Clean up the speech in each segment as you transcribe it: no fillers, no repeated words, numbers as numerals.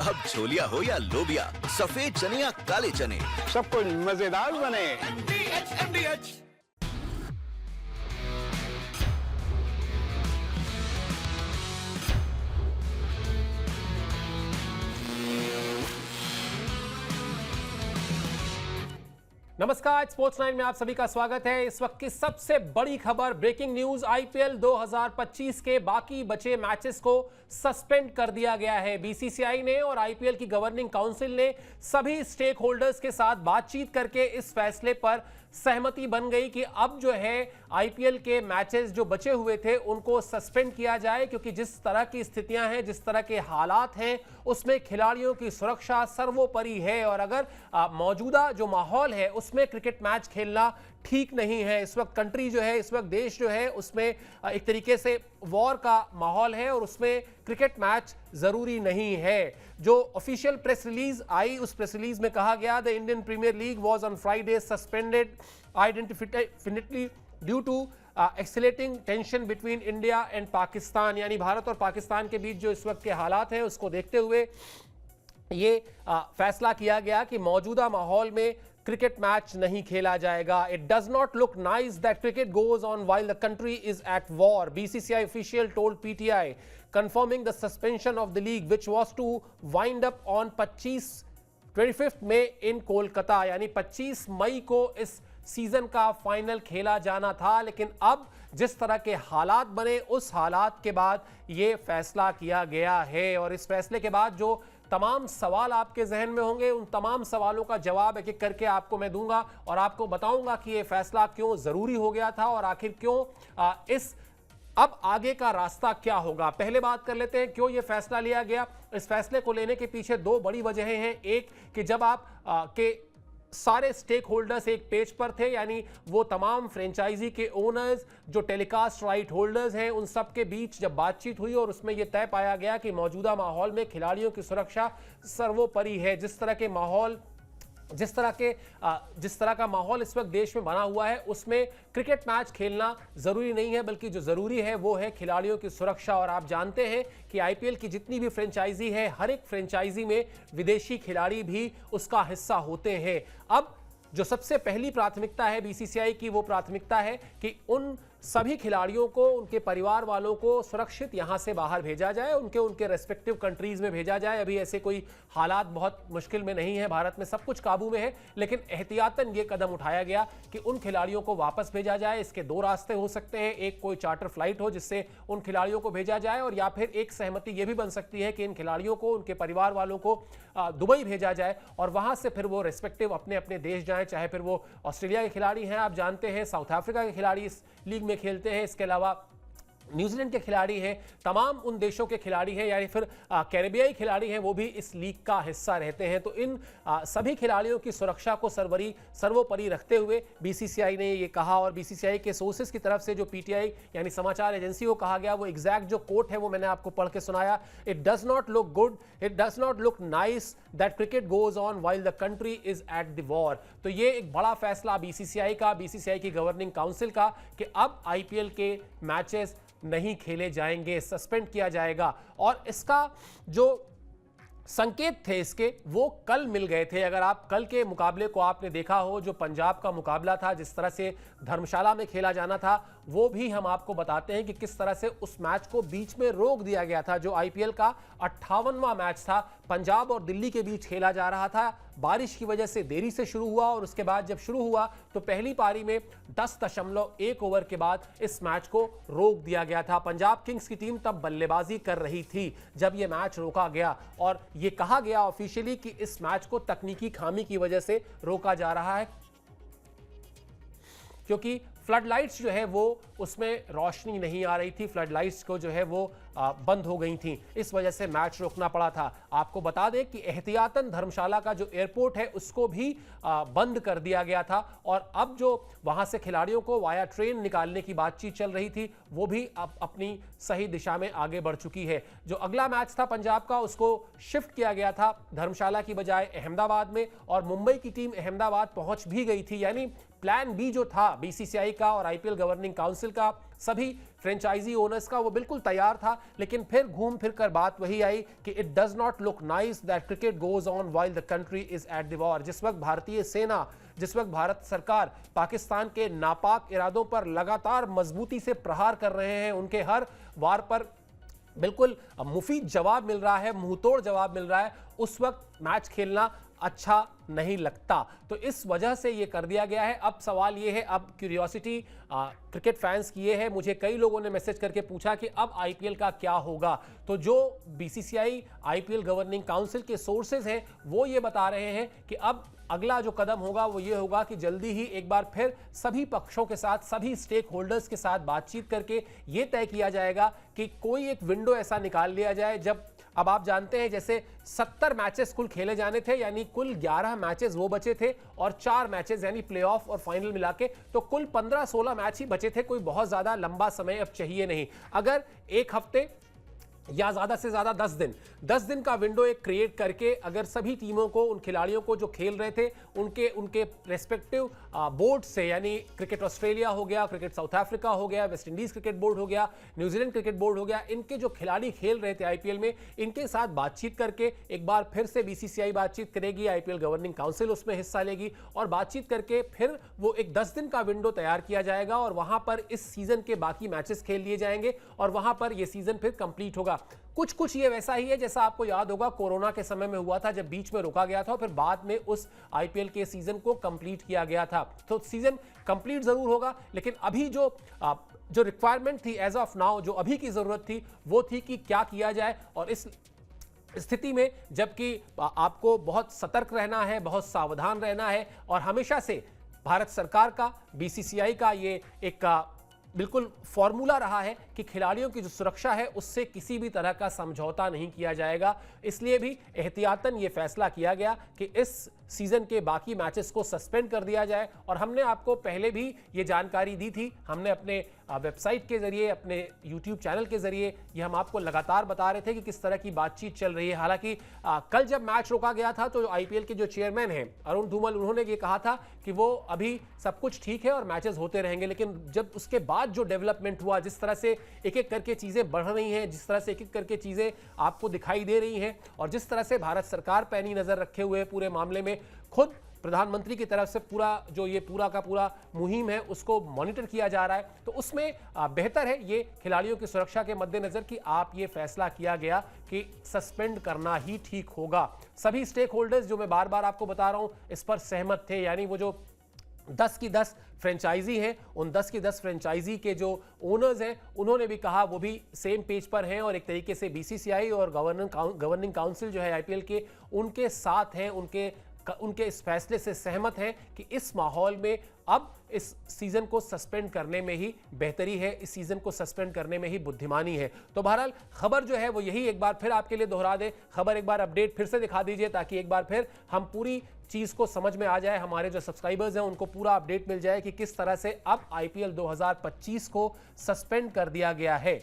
अब छोलिया हो या लोबिया, सफेद चने या काले चने, सब कुछ मजेदार बने। MDH। नमस्कार, स्पोर्ट्स 9 में आप सभी का स्वागत है। इस वक्त की सबसे बड़ी खबर, ब्रेकिंग न्यूज, आईपीएल 2025 के बाकी बचे मैचेस को सस्पेंड कर दिया गया है। बीसीसीआई ने और आईपीएल की गवर्निंग काउंसिल ने सभी स्टेक होल्डर्स के साथ बातचीत करके इस फैसले पर सहमति बन गई कि अब जो है आईपीएल के मैचेस जो बचे हुए थे उनको सस्पेंड किया जाए, क्योंकि जिस तरह की स्थितियां हैं, जिस तरह के हालात हैं, उसमें खिलाड़ियों की सुरक्षा सर्वोपरि है। और अगर मौजूदा जो माहौल है उसमें क्रिकेट मैच खेलना ठीक नहीं है। इस वक्त कंट्री जो है, इस वक्त देश जो है, उसमें एक तरीके से वॉर का माहौल है और उसमें क्रिकेट मैच जरूरी नहीं है। जो ऑफिशियल प्रेस रिलीज आई, उस प्रेस रिलीज में कहा गया, the Indian Premier League was on Friday suspended indefinitely due to accelerating tension between India and Pakistan. यानी भारत और पाकिस्तान के बीच जो इस वक्त के हालात हैं उसको देखते हुए ये फैसला किया गया कि मौजूदा माहौल में क्रिकेट मैच नहीं खेला जाएगा। It does not look nice that cricket goes on while the country is at war, BCCI official told PTI, confirming the suspension of the league which was to wind up on 25th May in Kolkata. यानी 25 मई को इस season का final खेला जाना था, लेकिन अब जिस तरह के हालात बने उस हालात के बाद ये फैसला किया गया है। और इस फैसले के बाद जो तमाम सवाल आपके जहन में होंगे, उन तमाम सवालों का जवाब एक एक करके आपको मैं दूंगा और आपको बताऊंगा कि ये फैसला क्यों जरूरी हो गया था और आखिर क्यों इस अब आगे का रास्ता क्या होगा। पहले बात कर लेते हैं क्यों ये फैसला लिया गया। इस फैसले को लेने के पीछे दो बड़ी वजहें हैं। एक कि जब आप के सारे स्टेक होल्डर्स एक पेज पर थे, यानी वो तमाम फ्रेंचाइजी के ओनर्स, जो टेलीकास्ट राइट होल्डर्स हैं, उन सब के बीच जब बातचीत हुई और उसमें यह तय पाया गया कि मौजूदा माहौल में खिलाड़ियों की सुरक्षा सर्वोपरि है। जिस तरह का माहौल इस वक्त देश में बना हुआ है उसमें क्रिकेट मैच खेलना जरूरी नहीं है, बल्कि जो जरूरी है वो है खिलाड़ियों की सुरक्षा। और आप जानते हैं कि आईपीएल की जितनी भी फ्रेंचाइजी है, हर एक फ्रेंचाइजी में विदेशी खिलाड़ी भी उसका हिस्सा होते हैं। अब जो सबसे पहली प्राथमिकता है बीसीसीआई की, वो प्राथमिकता है कि उन सभी खिलाड़ियों को, उनके परिवार वालों को सुरक्षित यहां से बाहर भेजा जाए, उनके रेस्पेक्टिव कंट्रीज में भेजा जाए। अभी ऐसे कोई हालात बहुत मुश्किल में नहीं है, भारत में सब कुछ काबू में है, लेकिन एहतियातन ये कदम उठाया गया कि उन खिलाड़ियों को वापस भेजा जाए। इसके दो रास्ते हो सकते हैं, एक कोई चार्टर फ्लाइट हो जिससे उन खिलाड़ियों को भेजा जाए, और या फिर एक सहमति यह भी बन सकती है कि इन खिलाड़ियों को, उनके परिवार वालों को दुबई भेजा जाए और वहां से फिर वो रेस्पेक्टिव अपने अपने देश जाएं। चाहे फिर वो ऑस्ट्रेलिया के खिलाड़ी हैं, आप जानते हैं, साउथ अफ्रीका के खिलाड़ी इस लीग में खेलते हैं, इसके अलावा न्यूजीलैंड के खिलाड़ी हैं, तमाम उन देशों के खिलाड़ी हैं, यानी फिर कैरेबियाई खिलाड़ी हैं, वो भी इस लीग का हिस्सा रहते हैं। तो इन सभी खिलाड़ियों की सुरक्षा को सर्वोपरि रखते हुए बीसीसीआई ने ये कहा। और बीसीसीआई के सोर्सेज की तरफ से जो पीटीआई यानी समाचार एजेंसी को कहा गया, वो एग्जैक्ट जो कोट है वो मैंने आपको पढ़ के सुनाया। It does not look good, it does not look nice that cricket goes on while the country is at the war. तो ये एक बड़ा फैसला बीसीसीआई की गवर्निंग काउंसिल का कि अब आईपीएल के मैचेस नहीं खेले जाएंगे, सस्पेंड किया जाएगा। और इसका जो संकेत थे इसके, वो कल मिल गए थे। अगर आप कल के मुकाबले को आपने देखा हो, जो पंजाब का मुकाबला था, जिस तरह से धर्मशाला में खेला जाना था, वो भी हम आपको बताते हैं कि किस तरह से उस मैच को बीच में रोक दिया गया था। जो आईपीएल का 58वां मैच था, पंजाब और दिल्ली के बीच खेला जा रहा था, बारिश की वजह से देरी से शुरू हुआ और उसके बाद जब शुरू हुआ तो पहली पारी में 10.1 ओवर के बाद इस मैच को रोक दिया गया था। पंजाब किंग्स की टीम तब बल्लेबाजी कर रही थी जब यह मैच रोका गया, और यह कहा गया ऑफिशियली कि इस मैच को तकनीकी खामी की वजह से रोका जा रहा है, क्योंकि फ्लड लाइट्स जो है वो उसमें रोशनी नहीं आ रही थी, फ्लड लाइट्स को जो है वो बंद हो गई थी, इस वजह से मैच रोकना पड़ा था। आपको बता दें कि एहतियातन धर्मशाला का जो एयरपोर्ट है उसको भी बंद कर दिया गया था, और अब जो वहां से खिलाड़ियों को वाया ट्रेन निकालने की बातचीत चल रही थी वो भी अब अपनी सही दिशा में आगे बढ़ चुकी है। जो अगला मैच था पंजाब का, उसको शिफ्ट किया गया था धर्मशाला की बजाय अहमदाबाद में, और मुंबई की टीम अहमदाबाद पहुंच भी गई थी। यानी प्लान बी जो था बीसीसीआई का और आईपीएल गवर्निंग काउंसिल का, सभी फ्रेंचाइजी ओनर्स का, वो बिल्कुल तैयार था। लेकिन फिर घूम फिर कर बात वही आई कि it does not look nice that cricket goes on while the country is at the war. जिस वक्त भारतीय सेना, जिस वक्त भारत सरकार पाकिस्तान के नापाक इरादों पर लगातार मजबूती से प्रहार कर रहे हैं, उनके हर वार पर बिल्कुल मुफीद जवाब मिल रहा है, मुंहतोड़ जवाब मिल रहा है, उस वक्त मैच खेलना अच्छा नहीं लगता। तो इस वजह से ये कर दिया गया है। अब सवाल ये है, अब क्यूरियोसिटी क्रिकेट फैंस की ये है, मुझे कई लोगों ने मैसेज करके पूछा कि अब आईपीएल का क्या होगा। तो जो बीसीसीआई आईपीएल गवर्निंग काउंसिल के सोर्सेज हैं वो ये बता रहे हैं कि अब अगला जो कदम होगा वो ये होगा कि जल्दी ही एक बार फिर सभी पक्षों के साथ, सभी स्टेक होल्डर्स के साथ बातचीत करके ये तय किया जाएगा कि कोई एक विंडो ऐसा निकाल लिया जाए जब, अब आप जानते हैं जैसे 70 मैचेस कुल खेले जाने थे, यानी कुल 11 मैचेस वो बचे थे और 4 मैचेस यानी प्लेऑफ और फाइनल मिला के तो कुल 15-16 मैच ही बचे थे। कोई बहुत ज्यादा लंबा समय अब चाहिए नहीं। अगर एक हफ्ते या ज्यादा से ज्यादा 10 दिन का विंडो एक क्रिएट करके अगर सभी टीमों को, उन खिलाड़ियों को जो खेल रहे थे, उनके रेस्पेक्टिव बोर्ड से, यानी क्रिकेट ऑस्ट्रेलिया हो गया, क्रिकेट साउथ अफ्रीका हो गया, वेस्ट इंडीज क्रिकेट बोर्ड हो गया, न्यूजीलैंड क्रिकेट बोर्ड हो गया, इनके जो खिलाड़ी खेल रहे थे आईपीएल में, इनके साथ बातचीत करके एक बार फिर से बीसीसीआई बातचीत करेगी, आईपीएल गवर्निंग काउंसिल उसमें हिस्सा लेगी और बातचीत करके फिर वो एक 10 दिन का विंडो तैयार किया जाएगा और वहां पर इस सीजन के बाकी मैचेस खेल लिए जाएंगे और वहां पर यह सीजन फिर कंप्लीट होगा। कुछ ये वैसा ही है जैसा आपको याद होगा कोरोना के समय में हुआ था, जब बीच में रोका गया था और फिर बाद में उस आईपीएल के सीजन को कंप्लीट किया गया था। तो सीजन कंप्लीट जरूर होगा, लेकिन अभी जो रिक्वायरमेंट थी एज ऑफ नाउ, जो अभी की जरूरत थी वो थी कि क्या किया जाए। और इस स्थिति में जबकि आपको बहुत सतर्क रहना है, बहुत सावधान रहना है और हमेशा से भारत सरकार का, बीसीसीआई का ये एक बिल्कुल फॉर्मूला रहा है कि खिलाड़ियों की जो सुरक्षा है उससे किसी भी तरह का समझौता नहीं किया जाएगा। इसलिए भी एहतियातन ये फैसला किया गया कि इस सीजन के बाकी मैचेस को सस्पेंड कर दिया जाए। और हमने आपको पहले भी ये जानकारी दी थी, हमने अपने वेबसाइट के जरिए, अपने यूट्यूब चैनल के जरिए ये हम आपको लगातार बता रहे थे कि किस तरह की बातचीत चल रही है। हालांकि कल जब मैच रोका गया था तो आईपीएल के जो चेयरमैन हैं अरुण धूमल, उन्होंने ये कहा था कि वो अभी सब कुछ ठीक है और मैचेस होते रहेंगे। लेकिन जब उसके बाद जो डेवलपमेंट हुआ, जिस तरह से एक एक करके चीजें बढ़ रही हैं, जिस तरह से एक एक करके चीजें आपको दिखाई दे रही हैं और जिस तरह से भारत सरकार पैनी नजर रखे हुए पूरे मामले में खुद प्रधानमंत्री की तरफ से पूरा का पूरा मुहिम है उसको मॉनिटर किया जा रहा है, तो उसमें बेहतर है ये खिलाड़ियों की सुरक्षा के मद्देनजर कि आप ये फैसला किया गया कि सस्पेंड करना ही ठीक होगा। सभी स्टेक होल्डर्स, जो मैं बार बार आपको बता रहा हूं, इस पर सहमत थे। यानी वो जो 10 की 10 फ्रेंचाइजी हैं, उन 10 की 10 फ्रेंचाइजी के जो ओनर्स हैं उन्होंने भी कहा, वो भी सेम पेज पर हैं और एक तरीके से बीसीसीआई और गवर्निंग काउंसिल जो है आईपीएल के, उनके साथ हैं, उनके इस फैसले से सहमत हैं कि इस माहौल में अब इस सीजन को सस्पेंड करने में ही बेहतरी है, इस सीजन को सस्पेंड करने में ही बुद्धिमानी है। तो बहरहाल खबर जो है वो यही एक बार फिर आपके लिए दोहरा दे, खबर एक बार अपडेट फिर से दिखा दीजिए ताकि एक बार फिर हम पूरी चीज को समझ में आ जाए, हमारे जो सब्सक्राइबर्स हैं उनको पूरा अपडेट मिल जाए कि किस तरह से अब आईपीएल 2025 को सस्पेंड कर दिया गया है।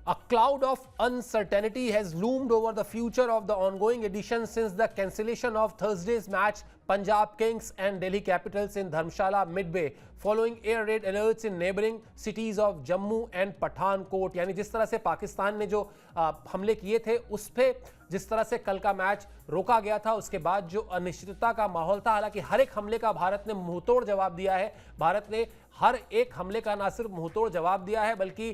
A cloud of uncertainty has loomed over the future of the ongoing edition since the cancellation of Thursday's match Punjab Kings and Delhi Capitals in Dharamshala Midway following air raid alerts in neighboring cities of Jammu and Pathankot। यानी जिस तरह से पाकिस्तान ने जो हमले किए थे उस पे जिस तरह से कल का मैच रोका गया था, उसके बाद जो अनिश्चितता का माहौल था, हालांकि हर एक हमले का भारत ने मुंहतोड़ जवाब दिया है। भारत ने हर एक हमले का ना सिर्फ मुंहतोड़ जवाब दिया है बल्कि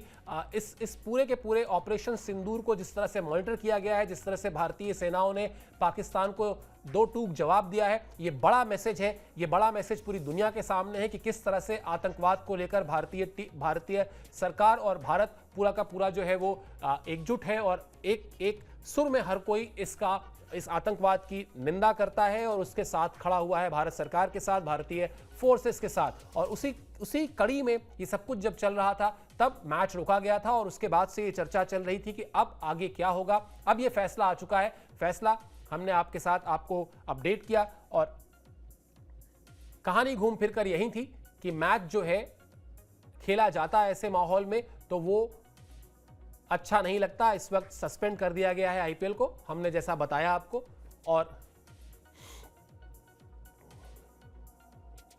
इस पूरे के पूरे ऑपरेशन सिंदूर को जिस तरह से मॉनिटर किया गया है, जिस तरह से भारतीय सेनाओं ने पाकिस्तान को दो टूक जवाब दिया है, ये बड़ा मैसेज है। ये बड़ा मैसेज पूरी दुनिया के सामने है कि किस तरह से आतंकवाद को लेकर भारतीय सरकार और भारत पूरा का पूरा जो है वो एकजुट है और एक सुर में हर कोई इस आतंकवाद की निंदा करता है और उसके साथ खड़ा हुआ है, भारत सरकार के साथ, भारतीय फोर्सेस के साथ। और उसी कड़ी में ये सब कुछ जब चल रहा था तब मैच रोका गया था और उसके बाद से ये चर्चा चल रही थी कि अब आगे क्या होगा। अब ये फैसला आ चुका है, फैसला हमने आपके साथ आपको अपडेट किया और कहानी घूम फिर कर यही थी कि मैच जो है खेला जाता है ऐसे माहौल में तो वो अच्छा नहीं लगता। इस वक्त सस्पेंड कर दिया गया है आईपीएल को, हमने जैसा बताया आपको। और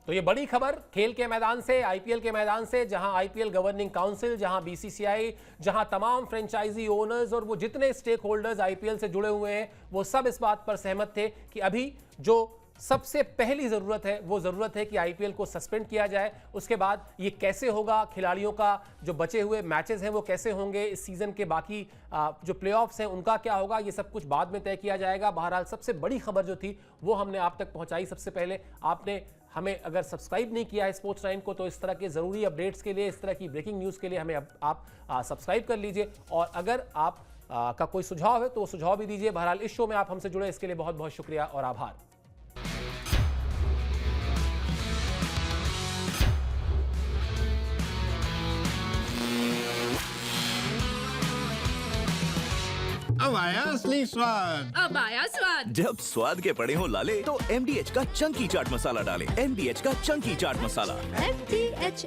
तो ये बड़ी खबर खेल के मैदान से, आईपीएल के मैदान से, जहां आईपीएल गवर्निंग काउंसिल, जहां बीसीसीआई, जहां तमाम फ्रेंचाइजी ओनर्स और वो जितने स्टेक होल्डर्स आईपीएल से जुड़े हुए हैं, वो सब इस बात पर सहमत थे कि अभी जो सबसे पहली जरूरत है वो जरूरत है कि आईपीएल को सस्पेंड किया जाए। उसके बाद ये कैसे होगा, खिलाड़ियों का जो बचे हुए मैचेस हैं वो कैसे होंगे, इस सीजन के बाकी जो प्लेऑफ्स हैं उनका क्या होगा, ये सब कुछ बाद में तय किया जाएगा। बहरहाल सबसे बड़ी खबर जो थी वो हमने आप तक पहुंचाई। सबसे पहले आपने हमें अगर सब्सक्राइब नहीं किया है स्पोर्ट्स 9 को, तो इस तरह के जरूरी अपडेट्स के लिए, इस तरह की ब्रेकिंग न्यूज़ के लिए हमें आप सब्सक्राइब कर लीजिए। और अगर आप का कोई सुझाव है तो वो सुझाव भी दीजिए। बहरहाल इस शो में आप हमसे जुड़े इसके लिए बहुत बहुत शुक्रिया और आभार। अब आया असली स्वाद। अब आया स्वाद। जब स्वाद के पड़े हो लाले तो MDH का चंकी चाट मसाला डालें। MDH का चंकी चाट मसाला। MDH